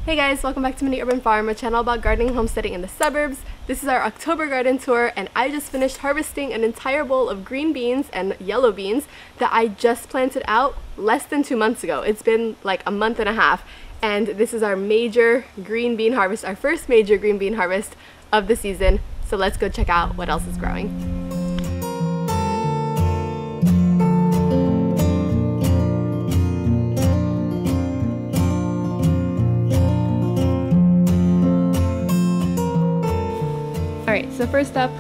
Hey guys, welcome back to Mini Urban Farm, a channel about gardening and homesteading in the suburbs. This is our October garden tour and I just finished harvesting an entire bowl of green beans and yellow beans that I just planted out less than 2 months ago. It's been like a month and a half and this is our major green bean harvest, our first major green bean harvest of the season. So let's go check out what else is growing. Alright, so first up,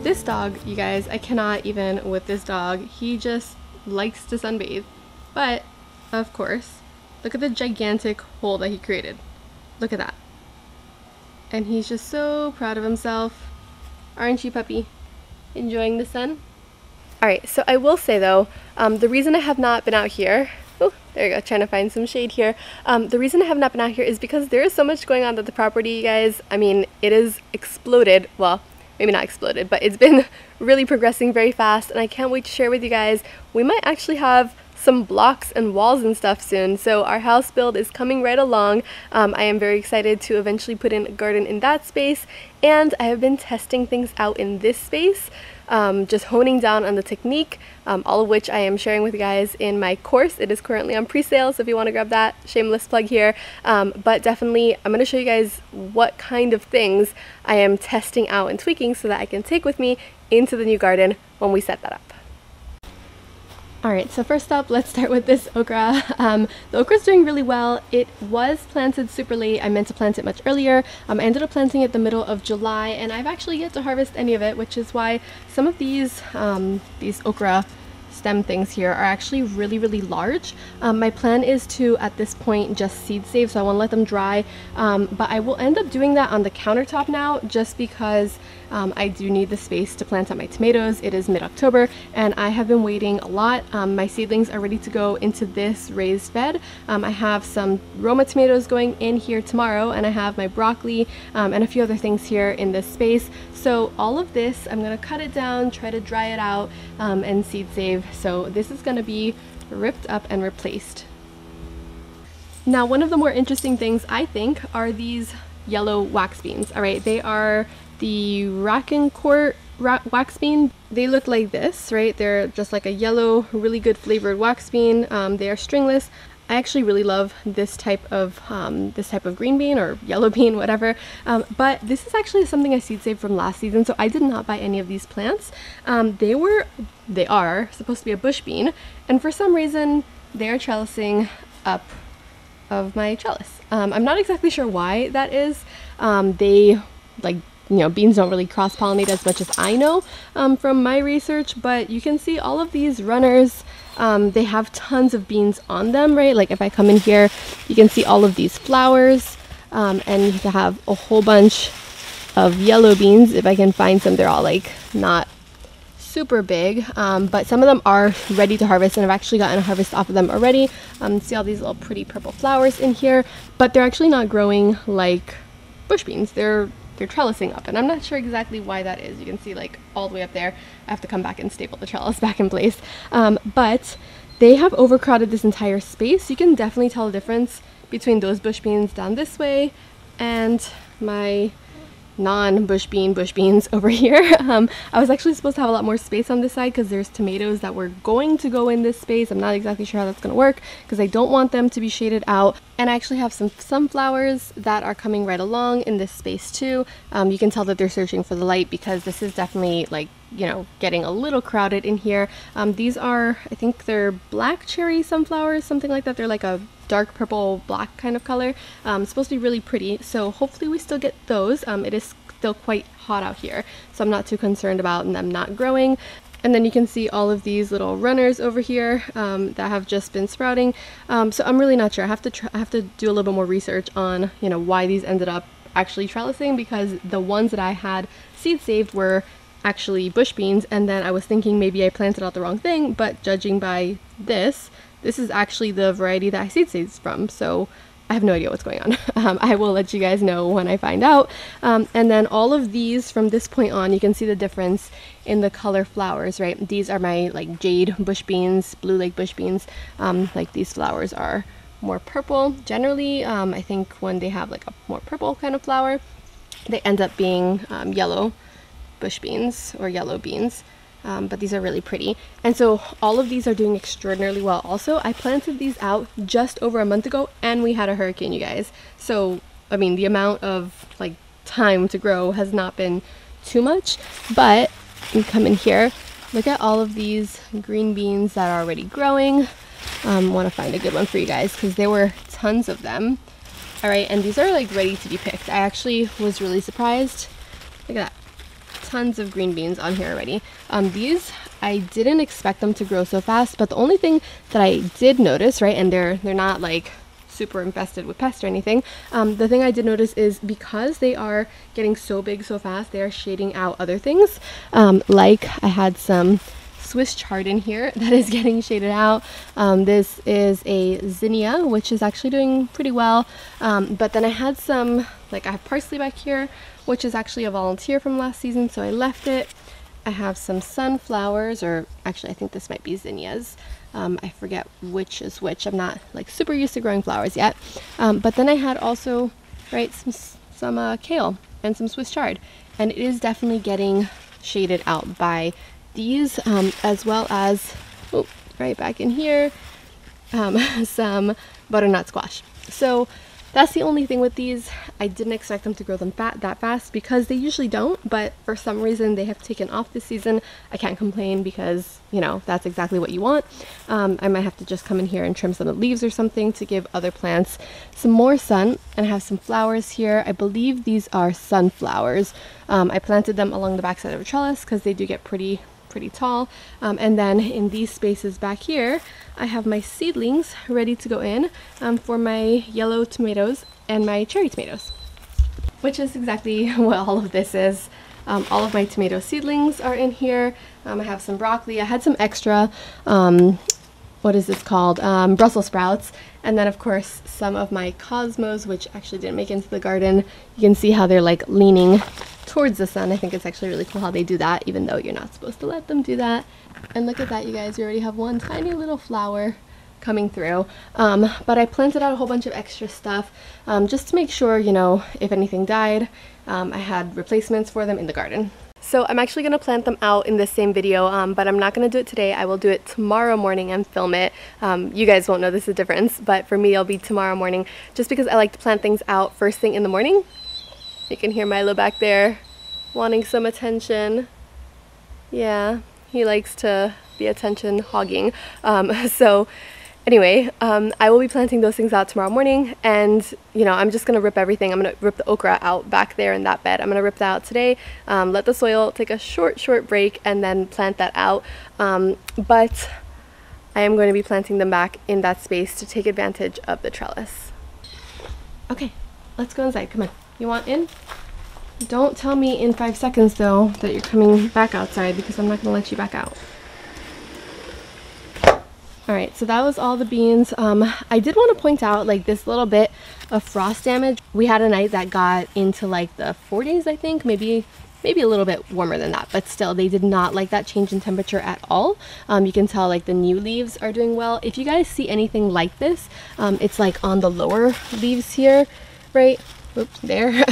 this dog, you guys, I cannot even with this dog. He just likes to sunbathe. But, of course, look at the gigantic hole that he created. Look at that. And he's just so proud of himself. Aren't you, puppy? Enjoying the sun? Alright, so I will say though, the reason I have not been out here, oh, there you go, trying to find some shade here. The reason I have not been out here is because there is so much going on at the property, you guys. I mean, it is exploded. Well, maybe not exploded, but it's been really progressing very fast, and I can't wait to share with you guys. We might actually have some blocks and walls and stuff soon, so our house build is coming right along. I am very excited to eventually put in a garden in that space, and I have been testing things out in this space. Just honing down on the technique, all of which I am sharing with you guys in my course. It is currently on pre-sale, so if you want to grab that, shameless plug here. But definitely, I'm going to show you guys what kind of things I am testing out and tweaking so that I can take with me into the new garden when we set that up. Alright, so first up, let's start with this okra. The okra is doing really well. It was planted super late. I meant to plant it much earlier. I ended up planting it the middle of July, and I've actually yet to harvest any of it, which is why some of these okra stem things here are actually really large. My plan is to, at this point, just seed save, so I want to let them dry, but I will end up doing that on the countertop now just because I do need the space to plant out my tomatoes. It is mid-October and I have been waiting a lot. My seedlings are ready to go into this raised bed. I have some Roma tomatoes going in here tomorrow, and I have my broccoli and a few other things here in this space. So all of this, I'm going to cut it down, try to dry it out, and seed save. So this is going to be ripped up and replaced. Now, one of the more interesting things I think are these yellow wax beans. All right, they are the Raconcourt wax bean. They look like this, right? They're just like a yellow, really good flavored wax bean. They are stringless. I actually really love this type of green bean or yellow bean, whatever. But this is actually something I seed saved from last season, so I did not buy any of these plants. They are supposed to be a bush bean, and for some reason they are trellising up of my trellis. I'm not exactly sure why that is. Beans don't really cross-pollinate as much as I know from my research, but you can see all of these runners. They have tons of beans on them, right? Like if I come in here, you can see all of these flowers, and you have a whole bunch of yellow beans. If I can find some, they're all like not super big, but some of them are ready to harvest, and I've actually gotten a harvest off of them already. See all these little pretty purple flowers in here, but they're actually not growing like bush beans. They're trellising up, and I'm not sure exactly why that is. You can see like all the way up there. I have to come back and staple the trellis back in place. But they have overcrowded this entire space. You can definitely tell the difference between those bush beans down this way and my non-bush beans over here. I was actually supposed to have a lot more space on this side because there's tomatoes that were going to go in this space. I'm not exactly sure how that's going to work because I don't want them to be shaded out. And I actually have some sunflowers that are coming right along in this space too. You can tell that they're searching for the light because this is definitely like, you know, getting a little crowded in here. These are, I think they're black cherry sunflowers, something like that. They're like a dark purple black kind of color. It's supposed to be really pretty, so hopefully we still get those. It is still quite hot out here, so I'm not too concerned about them not growing. And then you can see all of these little runners over here that have just been sprouting. So I'm really not sure. I have to do a little bit more research on, you know, why these ended up actually trellising, because the ones that I had seed saved were actually bush beans, and then I was thinking maybe I planted out the wrong thing, but judging by this is actually the variety that I seed saved from, so I have no idea what's going on. I will let you guys know when I find out. And then all of these from this point on, you can see the difference in the color flowers, right? These are my like jade bush beans, blue lake bush beans. Like these flowers are more purple. Generally, I think when they have like a more purple kind of flower, they end up being yellow bush beans or yellow beans. But these are really pretty. And so all of these are doing extraordinarily well also. I planted these out just over a month ago and we had a hurricane, you guys. So, I mean, the amount of like time to grow has not been too much, but you come in here, look at all of these green beans that are already growing. Want to find a good one for you guys because there were tons of them. All right, and these are like ready to be picked. I actually was really surprised. Look at that. Tons of green beans on here already. These, I didn't expect them to grow so fast, but the only thing that I did notice, right, and they're not like super infested with pests or anything, the thing I did notice is because they are getting so big so fast, they are shading out other things. Like I had some Swiss chard in here that is getting shaded out. This is a zinnia, which is actually doing pretty well. But then I had some, like I have parsley back here, which is actually a volunteer from last season, so I left it. I have some sunflowers, or actually I think this might be zinnias. I forget which is which. I'm not like super used to growing flowers yet. But then I had also, right, some kale and some Swiss chard. And it is definitely getting shaded out by these, as well as, oh, right back in here, some butternut squash. So that's the only thing with these. I didn't expect them to grow them that fast because they usually don't, but for some reason they have taken off this season. I can't complain because, you know, that's exactly what you want. I might have to just come in here and trim some of the leaves or something to give other plants some more sun. And I have some flowers here. I believe these are sunflowers. I planted them along the backside of a trellis because they do get pretty tall. And then in these spaces back here, I have my seedlings ready to go in for my yellow tomatoes and my cherry tomatoes, which is exactly what all of this is. All of my tomato seedlings are in here. I have some broccoli. I had some extra, what is this called? Brussels sprouts. And then of course some of my cosmos, which actually didn't make it into the garden. You can see how they're like leaning towards the sun. I think it's actually really cool how they do that, even though you're not supposed to let them do that. And look at that, you guys, you already have one tiny little flower coming through. But I planted out a whole bunch of extra stuff just to make sure, you know, if anything died, I had replacements for them in the garden. So I'm actually going to plant them out in the same video, but I'm not going to do it today. I will do it tomorrow morning and film it. You guys won't know this is a difference, but for me it'll be tomorrow morning just because I like to plant things out first thing in the morning. You can hear Milo back there wanting some attention. Yeah, he likes to be attention hogging. So anyway, I will be planting those things out tomorrow morning, and you know, I'm just gonna rip everything. I'm gonna rip the okra out back there in that bed. I'm gonna rip that out today, let the soil take a short break, and then plant that out. But I am going to be planting them back in that space to take advantage of the trellis. Okay, let's go inside. Come on. You want in? Don't tell me in 5 seconds though that you're coming back outside, because I'm not gonna let you back out. Alright, so that was all the beans. I did want to point out like this little bit of frost damage. We had a night that got into like the 40s, I think, maybe a little bit warmer than that, but still they did not like that change in temperature at all. You can tell like the new leaves are doing well. If you guys see anything like this, it's like on the lower leaves here, right? Oops, there.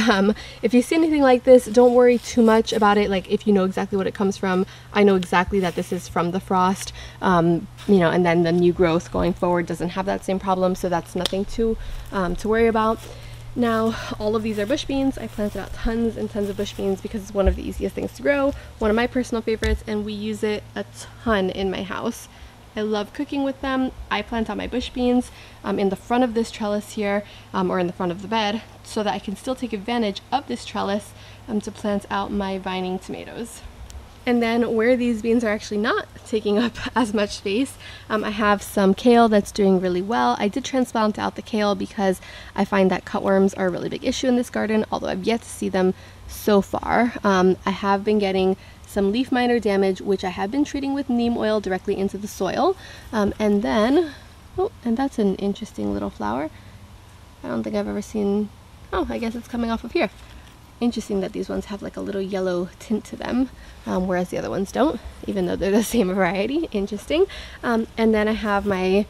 If you see anything like this, don't worry too much about it. Like if you know exactly what it comes from, I know exactly that this is from the frost, you know, and then the new growth going forward doesn't have that same problem, so that's nothing to worry about. Now, all of these are bush beans. I planted out tons and tons of bush beans because it's one of the easiest things to grow, one of my personal favorites, and we use it a ton in my house. I love cooking with them. I plant out my bush beans in the front of this trellis here, or in the front of the bed, so that I can still take advantage of this trellis to plant out my vining tomatoes. And then where these beans are actually not taking up as much space, I have some kale that's doing really well. I did transplant out the kale because I find that cutworms are a really big issue in this garden, although I've yet to see them so far. I have been getting some leaf miner damage, which I have been treating with neem oil directly into the soil. And then, oh, and that's an interesting little flower. I don't think I've ever seen, oh, I guess it's coming off of here. Interesting that these ones have like a little yellow tint to them, whereas the other ones don't, even though they're the same variety. Interesting. And then I have my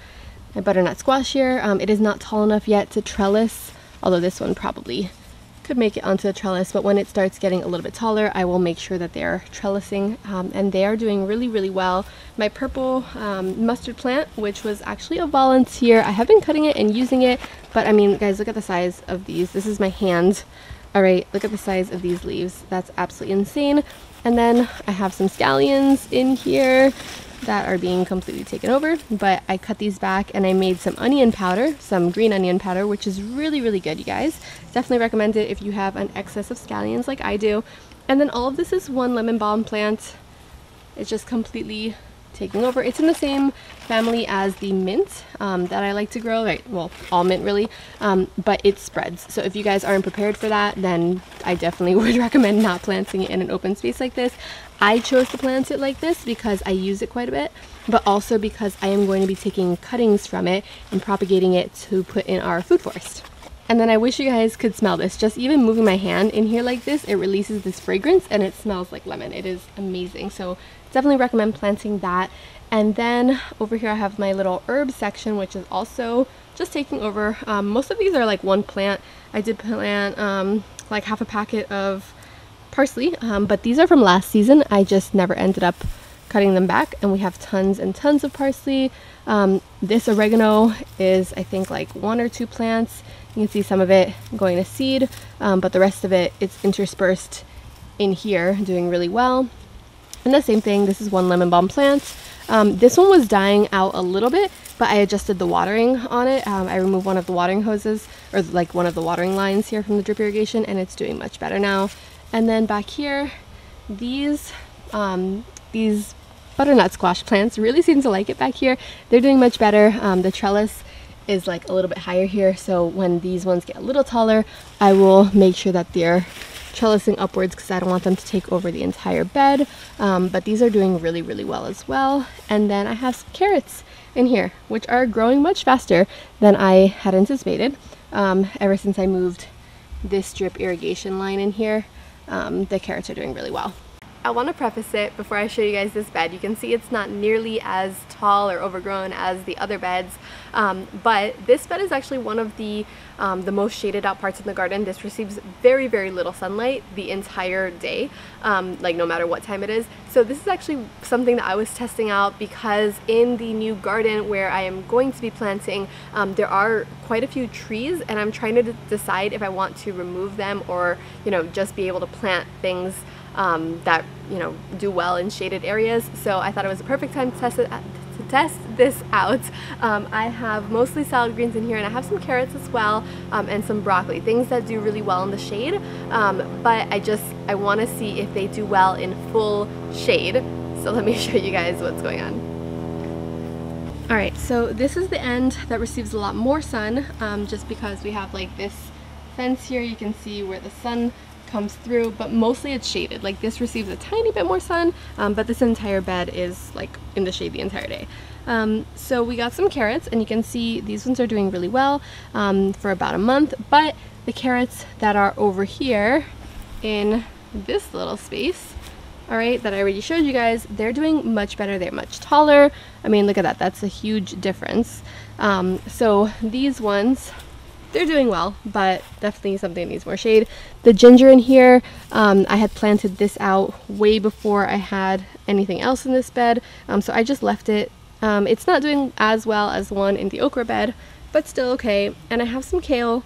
my butternut squash here. It is not tall enough yet to trellis, although this one probably could make it onto the trellis, but when it starts getting a little bit taller, I will make sure that they're trellising, and they are doing really well. My purple mustard plant, which was actually a volunteer, I have been cutting it and using it, but I mean, guys, look at the size of these. This is my hand. All right, look at the size of these leaves. That's absolutely insane. And then I have some scallions in here that are being completely taken over, but I cut these back and I made some onion powder, some green onion powder, which is really good, you guys. Definitely recommend it if you have an excess of scallions like I do. And then all of this is one lemon balm plant. It's just completely taking over. It's in the same family as the mint that I like to grow, right? Well, all mint really, but it spreads. So if you guys aren't prepared for that, then I definitely would recommend not planting it in an open space like this. I chose to plant it like this because I use it quite a bit, but also because I am going to be taking cuttings from it and propagating it to put in our food forest. And then I wish you guys could smell this. Just even moving my hand in here like this, it releases this fragrance and it smells like lemon. It is amazing. So definitely recommend planting that. And then over here I have my little herb section, which is also just taking over. Most of these are like one plant. I did plant like half a packet of parsley, but these are from last season. I just never ended up cutting them back, and we have tons and tons of parsley. This oregano is, I think, like 1 or 2 plants. You can see some of it going to seed, but the rest of it, it's interspersed in here, doing really well. And the same thing, this is one lemon balm plant. This one was dying out a little bit, but I adjusted the watering on it. I removed one of the watering hoses, or like one of the watering lines here from the drip irrigation, and it's doing much better now. And then back here, these butternut squash plants really seem to like it back here. They're doing much better. The trellis is like a little bit higher here, so when these ones get a little taller, I will make sure that they're trellising upwards because I don't want them to take over the entire bed. But these are doing really well as well. And then I have some carrots in here, which are growing much faster than I had anticipated. Ever since I moved this drip irrigation line in here, the carrots are doing really well. I want to preface it before I show you guys this bed. You can see it's not nearly as tall or overgrown as the other beds, but this bed is actually one of the most shaded out parts in the garden. This receives very little sunlight the entire day, like no matter what time it is. So this is actually something that I was testing out because in the new garden where I am going to be planting, there are quite a few trees, and I'm trying to decide if I want to remove them or, you know, just be able to plant things that, you know, do well in shaded areas. So I thought it was a perfect time to test this out. I have mostly salad greens in here, and I have some carrots as well, and some broccoli, things that do really well in the shade, but I want to see if they do well in full shade. So let me show you guys what's going on. Alright, so this is the end that receives a lot more sun, just because we have like this fence here. You can see where the sun comes through, but mostly it's shaded. Like this receives a tiny bit more sun, but this entire bed is like in the shade the entire day. So we got some carrots, and you can see these ones are doing really well for about a month, but the carrots that are over here in this little space, all right, that I already showed you guys, they're doing much better. They're much taller. I mean, look at that. That's a huge difference. So these ones, they're doing well, but definitely something needs more shade. The ginger in here, I had planted this out way before I had anything else in this bed, so I just left it. It's not doing as well as the one in the okra bed, but still okay. And I have some kale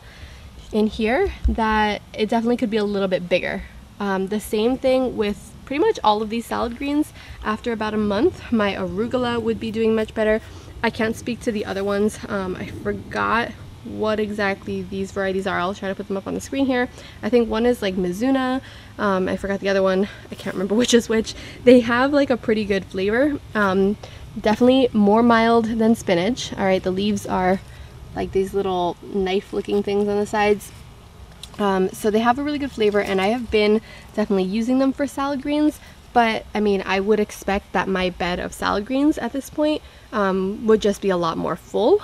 in here that it definitely could be a little bit bigger. The same thing with pretty much all of these salad greens. After about a month, my arugula would be doing much better. I can't speak to the other ones. I forgot what exactly these varieties are. I'll try to put them up on the screen here. I think one is like Mizuna. I forgot the other one. I can't remember which is which. They have like a pretty good flavor. Definitely more mild than spinach. All right, the leaves are like these little knife looking things on the sides. So they have a really good flavor, and I have been definitely using them for salad greens. But I mean, I would expect that my bed of salad greens at this point would just be a lot more full,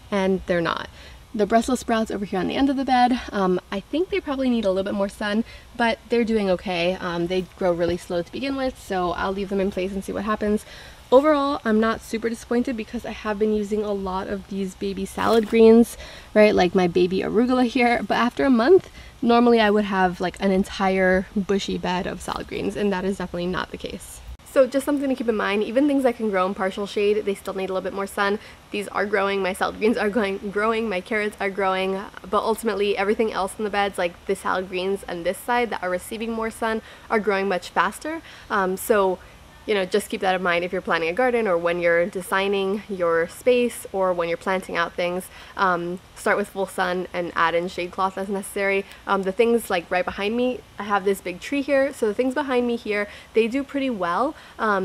and they're not. The Brussels sprouts over here on the end of the bed, I think they probably need a little bit more sun, but they're doing okay. They grow really slow to begin with, so I'll leave them in place and see what happens. overall, I'm not super disappointed because I have been using a lot of these baby salad greens, right? Like my baby arugula here. But after a month, normally I would have like an entire bushy bed of salad greens, and that is definitely not the case. So just something to keep in mind, even things that can grow in partial shade, they still need a little bit more sun. These are growing, my salad greens are growing, my carrots are growing, but ultimately everything else in the beds, like the salad greens and this side that are receiving more sun, are growing much faster. So you know, just keep that in mind if you're planning a garden or when you're designing your space or when you're planting out things. Start with full sun and add in shade cloth as necessary. The things like right behind me, I have this big tree here, so the things behind me here, they do pretty well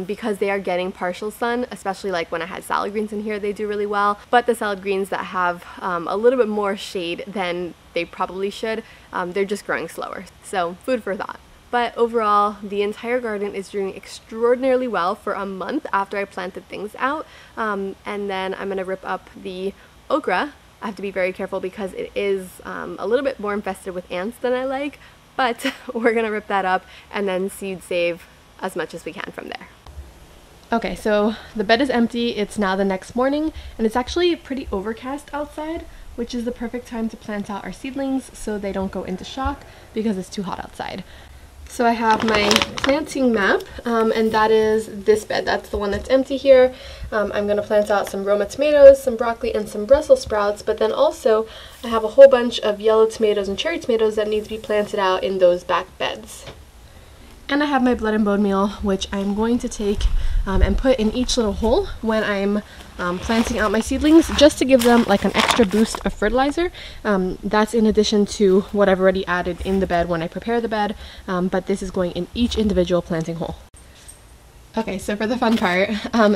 because they are getting partial sun, especially like when I had salad greens in here, they do really well. But the salad greens that have a little bit more shade than they probably should, they're just growing slower. So food for thought. But overall, the entire garden is doing extraordinarily well for a month after I planted things out. And then I'm going to rip up the okra. I have to be very careful because it is a little bit more infested with ants than I like. But we're going to rip that up and then seed save as much as we can from there. Okay, so the bed is empty. It's now the next morning, and it's actually pretty overcast outside, which is the perfect time to plant out our seedlings so they don't go into shock because it's too hot outside. So I have my planting map, and that is this bed. That's the one that's empty here. I'm going to plant out some Roma tomatoes, some broccoli, and some Brussels sprouts, but then also I have a whole bunch of yellow tomatoes and cherry tomatoes that need to be planted out in those back beds. And I have my blood and bone meal, which I'm going to take and put in each little hole when I'm planting out my seedlings, just to give them like an extra boost of fertilizer. That's in addition to what I've already added in the bed when I prepare the bed, but this is going in each individual planting hole. Okay, so for the fun part,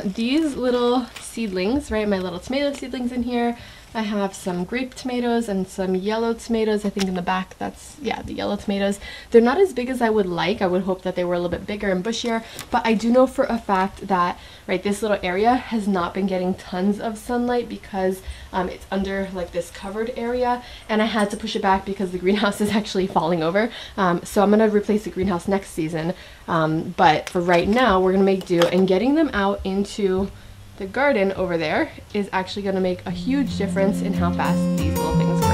these little seedlings, right, my little tomato seedlings in here, I have some grape tomatoes and some yellow tomatoes, I think in the back, that's, yeah, the yellow tomatoes. They're not as big as I would like. I would hope that they were a little bit bigger and bushier, but I do know for a fact that, right, this little area has not been getting tons of sunlight because it's under like this covered area, and I had to push it back because the greenhouse is actually falling over. So I'm gonna replace the greenhouse next season, but for right now, we're gonna make do, and getting them out into the garden over there is actually going to make a huge difference in how fast these little things grow.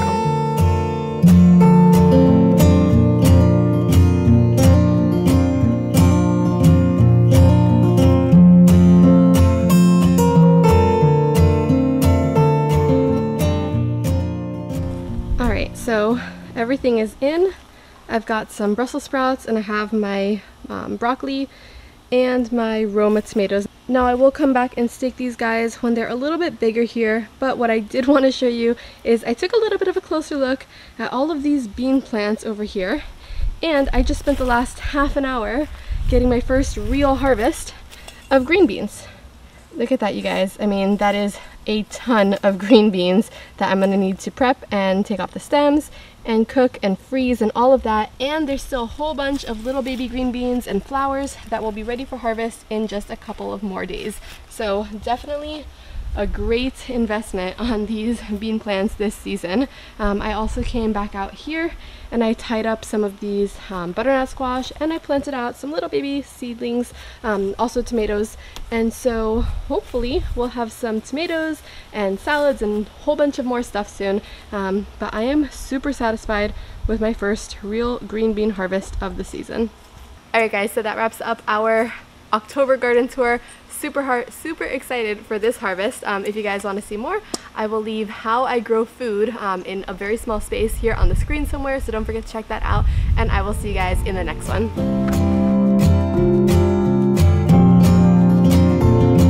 Alright, so everything is in. I've got some Brussels sprouts and I have my broccoli and my Roma tomatoes. Now I will come back and stake these guys when they're a little bit bigger here, but what I did want to show you is I took a little bit of a closer look at all of these bean plants over here, and I just spent the last half an hour getting my first real harvest of green beans. Look at that, you guys. I mean, that is a ton of green beans that I'm going to need to prep and take off the stems and cook and freeze and all of that. And there's still a whole bunch of little baby green beans and flowers that will be ready for harvest in just a couple of more days. So definitely a great investment on these bean plants this season. I also came back out here and I tied up some of these butternut squash, and I planted out some little baby seedlings, also tomatoes, and so hopefully we'll have some tomatoes and salads and a whole bunch of more stuff soon. But I am super satisfied with my first real green bean harvest of the season. Alright guys, so that wraps up our October garden tour. Super excited for this harvest. If you guys want to see more, I will leave how I grow food in a very small space here on the screen somewhere, so don't forget to check that out, and I will see you guys in the next one.